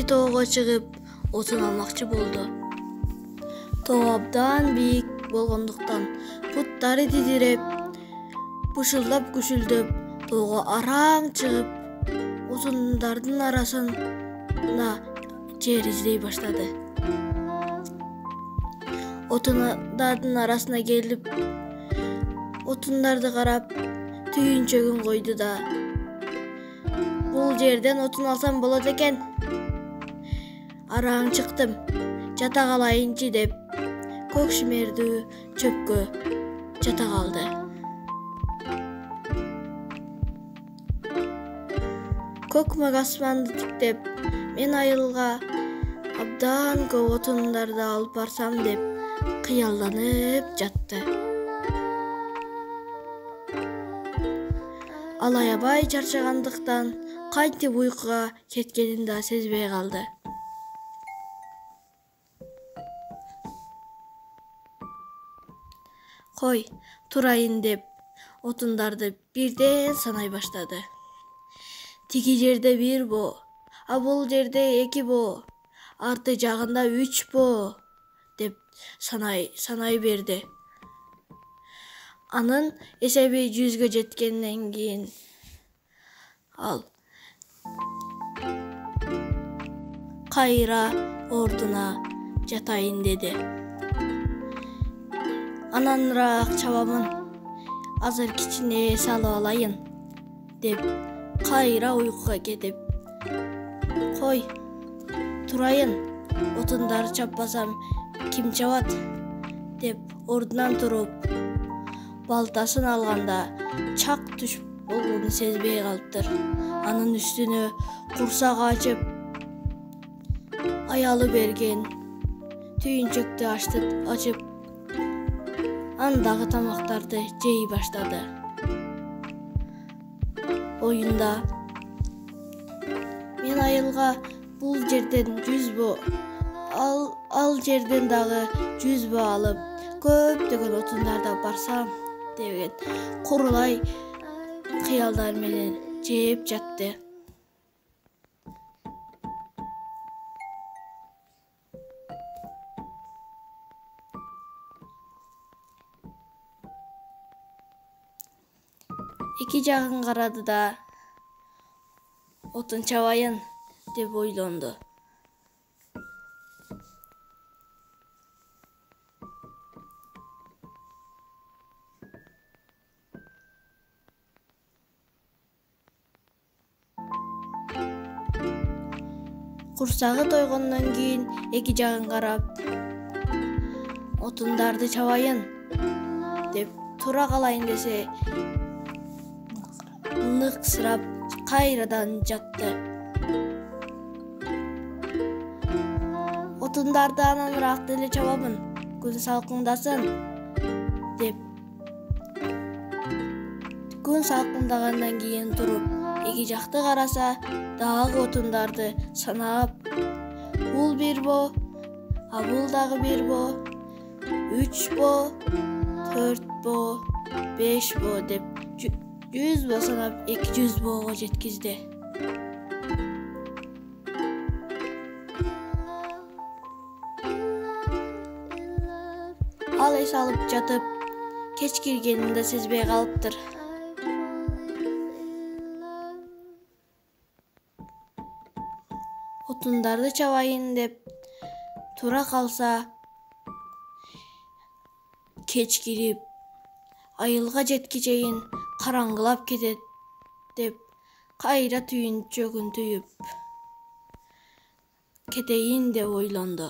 тоого чыгып отун алмакчы болду. Тоо абдан бийик болгондуктан буттары титиреп, бушулдап күшүлдөп, тоого араң чыгып, отундардын арасына жер издей баштады. Отундардын арасына келип, отундарды карап, түйүнчөгүн койду да: "Бул жерден отун алсам болот экен. Араң чыктым, жата калайынчы" деп көк шимердүү чөпкө жата калды. Көк мөк асманды тиктеп, мен айылга абдан көп отундарды алып барсам деп кыялданып жатты. Ал аябай чарчагандыктан кантип уйкуга кеткенин да сезбей калды. Кой, турайын деп отундарды бирден санай баштады. Тиги жерде 1 боо, а бул жерде 2 боо, арты жагында 3 боо деп санай берди. Анын эсеби 100гө жеткенден кийин ал кайра ордуна жатайын деди. Ананраак чабамын, азыр кичине эс алып алайын деп кайра уйкуга кетип, "Кой, турайын, отундарды чаппасам ким чабат?" деп ордунан туруп, балтасын алганда чак түш болгонун сезбей калыптыр. Анын үстүнө курсагы ачып, аялы берген түйүнчөктү ачып, андагы тамактарды жей баштады. Оюнда: "Мен айылга бул жерден 100 боо, ал жерден дагы 100 боо алып, көптөгөн отундарды барсам" деген курулай кыялдар менен жеп жатты. Эки жагын карады да отун чабайын деп ойлонду. Курсагы тойгондон кийин эки жагын карап, отундарды чабайын деп тура калайын десе, ныксырап кайрадан жатты. "Отундарды ананраак деле чабамын, күн салкындасын" деп күн салкындагандан кийин туруп, эки жакты караса, дагы отундарды санап, бул 1 боо, а бул дагы 1 боо, 3 боо, 4 боо, 5 боо деп 100 боо санап 200 боого жеткизди. Ал эс алып жатып, кеч киргенин да сезбей калыптыр. Отундарды чабайын деп тура калса, кеч кирип, айылга жеткенче чейин караңгылап кетет деп кайра түйүнчөгүн түйүп кетейин деп ойлонду.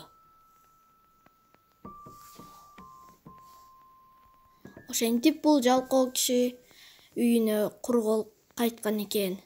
Ошентип бул жалкоо киши үйүнө кургол кайткан экен.